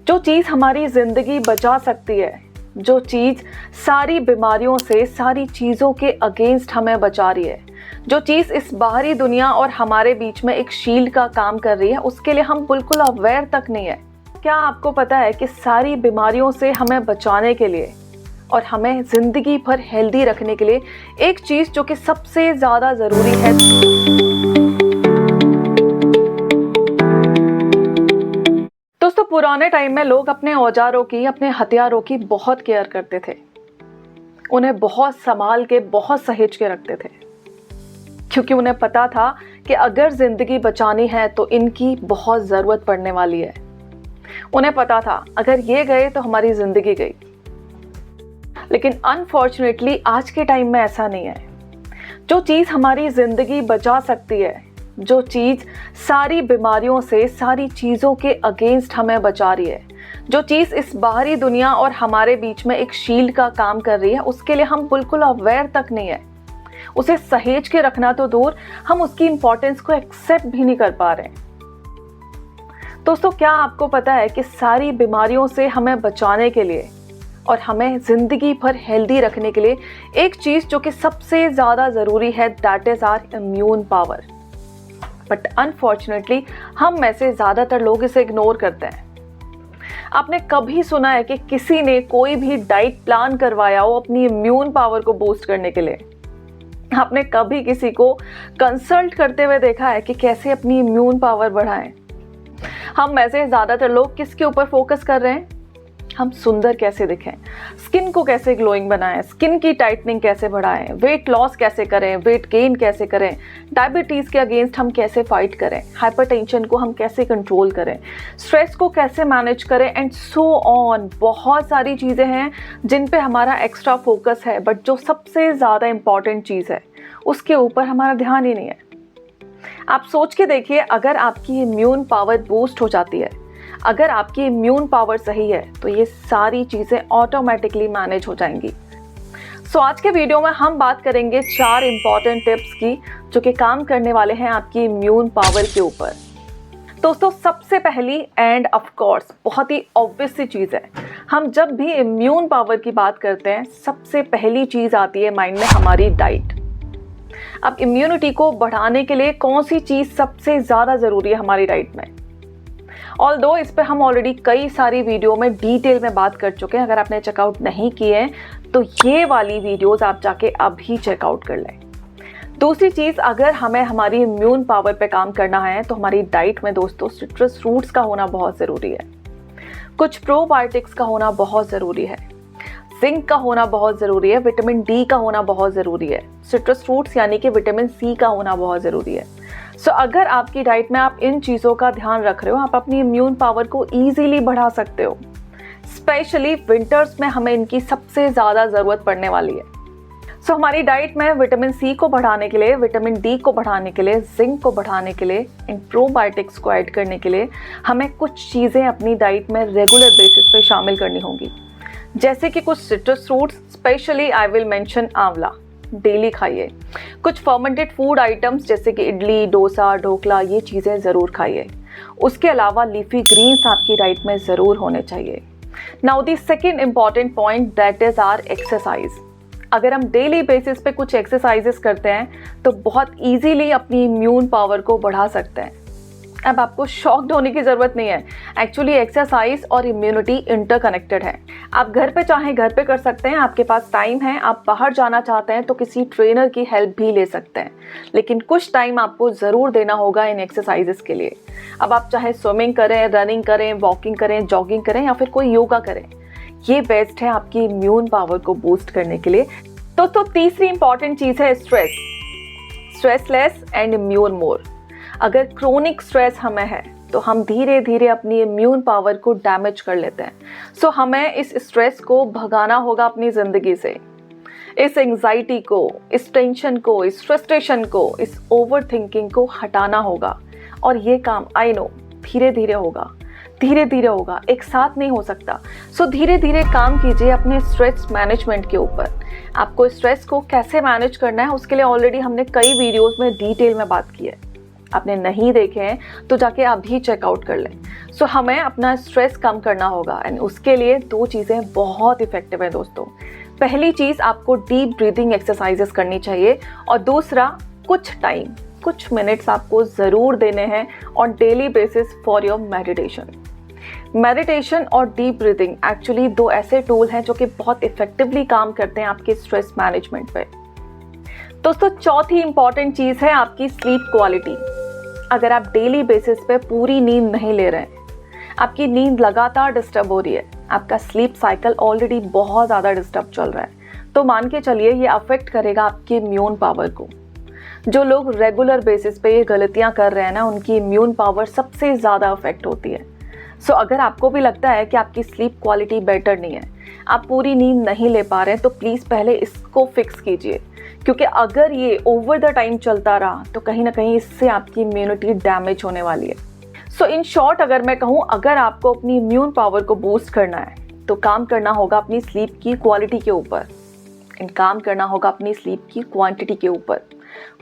जो चीज़ हमारी ज़िंदगी बचा सकती है, जो चीज़ सारी बीमारियों से, सारी चीज़ों के अगेंस्ट हमें बचा रही है, जो चीज़ इस बाहरी दुनिया और हमारे बीच में एक शील्ड का काम कर रही है, उसके लिए हम बिल्कुल अवेयर तक नहीं है। क्या आपको पता है कि सारी बीमारियों से हमें बचाने के लिए और हमें ज़िंदगी भर हेल्दी रखने के लिए एक चीज़ जो कि सबसे ज़्यादा ज़रूरी है, दोस्तों पुराने टाइम में लोग अपने औजारों की, अपने हथियारों की बहुत केयर करते थे। उन्हें बहुत संभाल के, बहुत सहेज के रखते थे, क्योंकि उन्हें पता था कि अगर ज़िंदगी बचानी है तो इनकी बहुत ज़रूरत पड़ने वाली है। उन्हें पता था अगर ये गए तो हमारी ज़िंदगी गई। लेकिन अनफॉर्चुनेटली आज के टाइम में ऐसा नहीं है। जो चीज़ हमारी ज़िंदगी बचा सकती है, जो चीज़ सारी बीमारियों से, सारी चीज़ों के अगेंस्ट हमें बचा रही है, जो चीज़ इस बाहरी दुनिया और हमारे बीच में एक शील्ड का काम कर रही है, उसके लिए हम बिल्कुल अवेयर तक नहीं है। उसे सहेज के रखना तो दूर, हम उसकी इंपॉर्टेंस को एक्सेप्ट भी नहीं कर पा रहे। दोस्तों क्या आपको पता है कि सारी बीमारियों से हमें बचाने के लिए और हमें ज़िंदगी भर हेल्दी रखने के लिए एक चीज़ जो कि सबसे ज़्यादा ज़रूरी है, that is our immune power. But unfortunately हम में से ज़्यादातर लोग इसे इग्नोर करते हैं। आपने कभी सुना है कि किसी ने कोई भी डाइट प्लान करवाया हो अपनी इम्यून पावर को बूस्ट करने के लिए? आपने कभी किसी को कंसल्ट करते हुए देखा है कि कैसे अपनी इम्यून पावर बढ़ाएं? हम में से ज़्यादातर लोग किसके ऊपर फोकस कर रहे हैं? हम सुंदर कैसे दिखें, स्किन को कैसे ग्लोइंग बनाएं, स्किन की टाइटनिंग कैसे बढ़ाएं, वेट लॉस कैसे करें, वेट गेन कैसे करें, डायबिटीज़ के अगेंस्ट हम कैसे फाइट करें, हाइपरटेंशन को हम कैसे कंट्रोल करें, स्ट्रेस को कैसे मैनेज करें, एंड सो ऑन। बहुत सारी चीज़ें हैं जिन पे हमारा एक्स्ट्रा फोकस है, बट जो सबसे ज़्यादा इम्पॉर्टेंट चीज़ है उसके ऊपर हमारा ध्यान ही नहीं है। आप सोच के देखिए, अगर आपकी इम्यून पावर बूस्ट हो जाती है, अगर आपकी इम्यून पावर सही है, तो ये सारी चीज़ें ऑटोमेटिकली मैनेज हो जाएंगी। सो आज के वीडियो में हम बात करेंगे 4 इंपॉर्टेंट टिप्स की, जो कि काम करने वाले हैं आपकी इम्यून पावर के ऊपर। दोस्तों सबसे पहली एंड ऑफ कोर्स बहुत ही ऑब्वियस सी चीज़ है, हम जब भी इम्यून पावर की बात करते हैं, सबसे पहली चीज़ आती है माइंड में, हमारी डाइट। अब इम्यूनिटी को बढ़ाने के लिए कौन सी चीज़ सबसे ज़्यादा ज़रूरी है हमारी डाइट में? ऑल्दो इस पे हम ऑलरेडी कई सारी वीडियो में डिटेल में बात कर चुके हैं। अगर आपने चेकआउट नहीं किए हैं तो ये वाली वीडियोस आप जाके अभी चेकआउट कर लें। दूसरी चीज़, अगर हमें हमारी इम्यून पावर पे काम करना है तो हमारी डाइट में दोस्तों सिट्रस फ्रूट्स का होना बहुत ज़रूरी है, कुछ प्रोबायोटिक्स का होना बहुत ज़रूरी है, जिंक का होना बहुत ज़रूरी है, विटामिन डी का होना बहुत ज़रूरी है, सिट्रस फ्रूट्स यानी कि विटामिन सी का होना बहुत ज़रूरी है। सो अगर आपकी डाइट में आप इन चीज़ों का ध्यान रख रहे हो, आप अपनी इम्यून पावर को ईजीली बढ़ा सकते हो। स्पेशली विंटर्स में हमें इनकी सबसे ज़्यादा ज़रूरत पड़ने वाली है। सो हमारी डाइट में विटामिन सी को बढ़ाने के लिए, विटामिन डी को बढ़ाने के लिए, जिंक को बढ़ाने के लिए, इन प्रोबायोटिक्स को ऐड करने के लिए हमें कुछ चीज़ें अपनी डाइट में रेगुलर बेसिस पे शामिल करनी होंगी। जैसे कि कुछ citrus fruits, specially I will mention आंवला, डेली खाइए। कुछ फर्मेंटेड फूड आइटम्स जैसे कि इडली, डोसा, ढोकला, ये चीज़ें ज़रूर खाइए। उसके अलावा लीफी ग्रीन्स आपकी डाइट में ज़रूर होने चाहिए। Now the second important point, that is our exercise. अगर हम डेली बेसिस पे कुछ एक्सरसाइजेस करते हैं तो बहुत ईजीली अपनी इम्यून पावर को बढ़ा सकते हैं। अब आपको शॉक्ड होने की ज़रूरत नहीं है, एक्चुअली एक्सरसाइज और इम्यूनिटी इंटरकनेक्टेड है। आप घर पे चाहें घर पे कर सकते हैं, आपके पास टाइम है, आप बाहर जाना चाहते हैं तो किसी ट्रेनर की हेल्प भी ले सकते हैं, लेकिन कुछ टाइम आपको ज़रूर देना होगा इन एक्सरसाइजेस के लिए। अब आप चाहे स्विमिंग करें, रनिंग करें, वॉकिंग करें, जॉगिंग करें या फिर कोई योगा करें, ये बेस्ट है आपकी इम्यून पावर को बूस्ट करने के लिए। तो तीसरी इंपॉर्टेंट चीज़ है stress. Stress less and immune more. अगर क्रोनिक स्ट्रेस हमें है तो हम धीरे धीरे अपनी इम्यून पावर को डैमेज कर लेते हैं। सो हमें इस स्ट्रेस को भगाना होगा अपनी ज़िंदगी से, इस एंग्जाइटी को, इस टेंशन को, इस फ्रस्ट्रेशन को, इस ओवर थिंकिंग को हटाना होगा। और ये काम आई नो धीरे धीरे होगा, धीरे धीरे होगा, एक साथ नहीं हो सकता। सो धीरे धीरे काम कीजिए अपने स्ट्रेस मैनेजमेंट के ऊपर। आपको स्ट्रेस को कैसे मैनेज करना है उसके लिए ऑलरेडी हमने कई वीडियोस में डिटेल में बात की है। आपने नहीं देखे हैं तो जाके अभी चेकआउट कर लें। सो हमें अपना स्ट्रेस कम करना होगा एंड उसके लिए 2 चीज़ें बहुत इफेक्टिव है दोस्तों। पहली चीज़, आपको डीप ब्रीदिंग एक्सरसाइजेस करनी चाहिए और दूसरा, कुछ मिनट्स आपको ज़रूर देने हैं on daily basis for your meditation और डीप ब्रीदिंग एक्चुअली 2 ऐसे टूल हैं जो कि बहुत इफेक्टिवली काम करते हैं आपके स्ट्रेस मैनेजमेंट पे। दोस्तों, चौथी इंपॉर्टेंट चीज़ है आपकी स्लीप क्वालिटी। अगर आप डेली बेसिस पे पूरी नींद नहीं ले रहे हैं, आपकी नींद लगातार डिस्टर्ब हो रही है, आपका स्लीप साइकिल ऑलरेडी बहुत ज़्यादा डिस्टर्ब चल रहा है, तो मान के चलिए ये अफेक्ट करेगा आपकी इम्यून पावर को। जो लोग रेगुलर बेसिस पे ये गलतियां कर रहे हैं ना, उनकी इम्यून पावर सबसे ज़्यादा अफेक्ट होती है। सो अगर आपको भी लगता है कि आपकी स्लीप क्वालिटी बेटर नहीं है, आप पूरी नींद नहीं ले पा रहे हैं, तो प्लीज़ पहले इसको फिक्स कीजिए, क्योंकि अगर ये ओवर द टाइम चलता रहा तो कहीं ना कहीं इससे आपकी इम्यूनिटी डैमेज होने वाली है। सो इन शॉर्ट अगर मैं कहूँ, अगर आपको अपनी इम्यून पावर को बूस्ट करना है तो काम करना होगा अपनी स्लीप की क्वालिटी के ऊपर एंड काम करना होगा अपनी स्लीप की क्वांटिटी के ऊपर।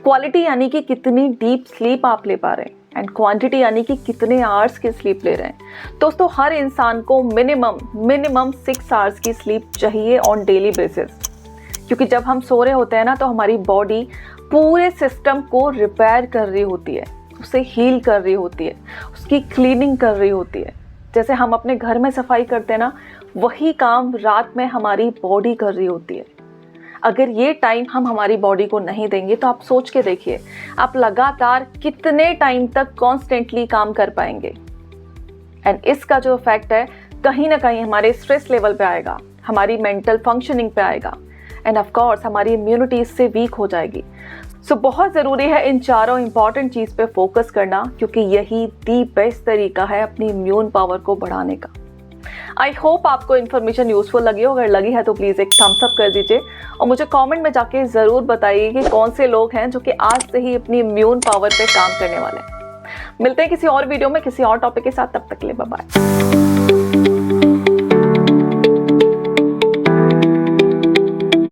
क्वालिटी यानी कि कितनी डीप स्लीप आप ले पा रहे हैं एंड क्वांटिटी यानी कि कितने आवर्स की स्लीप ले रहे हैं। दोस्तों, हर इंसान को मिनिमम 6 आवर्स की स्लीप चाहिए ऑन डेली बेसिस, क्योंकि जब हम सो रहे होते हैं ना, तो हमारी बॉडी पूरे सिस्टम को रिपेयर कर रही होती है, उसे हील कर रही होती है, उसकी क्लीनिंग कर रही होती है। जैसे हम अपने घर में सफाई करते हैं ना, वही काम रात में हमारी बॉडी कर रही होती है। अगर ये टाइम हम हमारी बॉडी को नहीं देंगे तो आप सोच के देखिए, आप लगातार कितने टाइम तक कॉन्स्टेंटली काम कर पाएंगे। एंड इसका जो इफेक्ट है कहीं ना कहीं हमारे स्ट्रेस लेवल पे आएगा, हमारी मेंटल फंक्शनिंग पे आएगा एंड ऑफ कोर्स हमारी इम्यूनिटी इससे वीक हो जाएगी। सो बहुत ज़रूरी है इन चारों इंपॉर्टेंट चीज़ पे फोकस करना, क्योंकि यही दी बेस्ट तरीका है अपनी इम्यून पावर को बढ़ाने का। आई होप आपको इन्फॉर्मेशन यूजफुल लगी हो। अगर लगी है तो प्लीज़ एक थम्स अप कर दीजिए और मुझे कमेंट में जाके ज़रूर बताइए कि कौन से लोग हैं जो कि आज से ही अपनी इम्यून पावर पे काम करने वाले हैं। मिलते हैं किसी और वीडियो में किसी और टॉपिक के साथ, तब तक के लिए बाय बाय।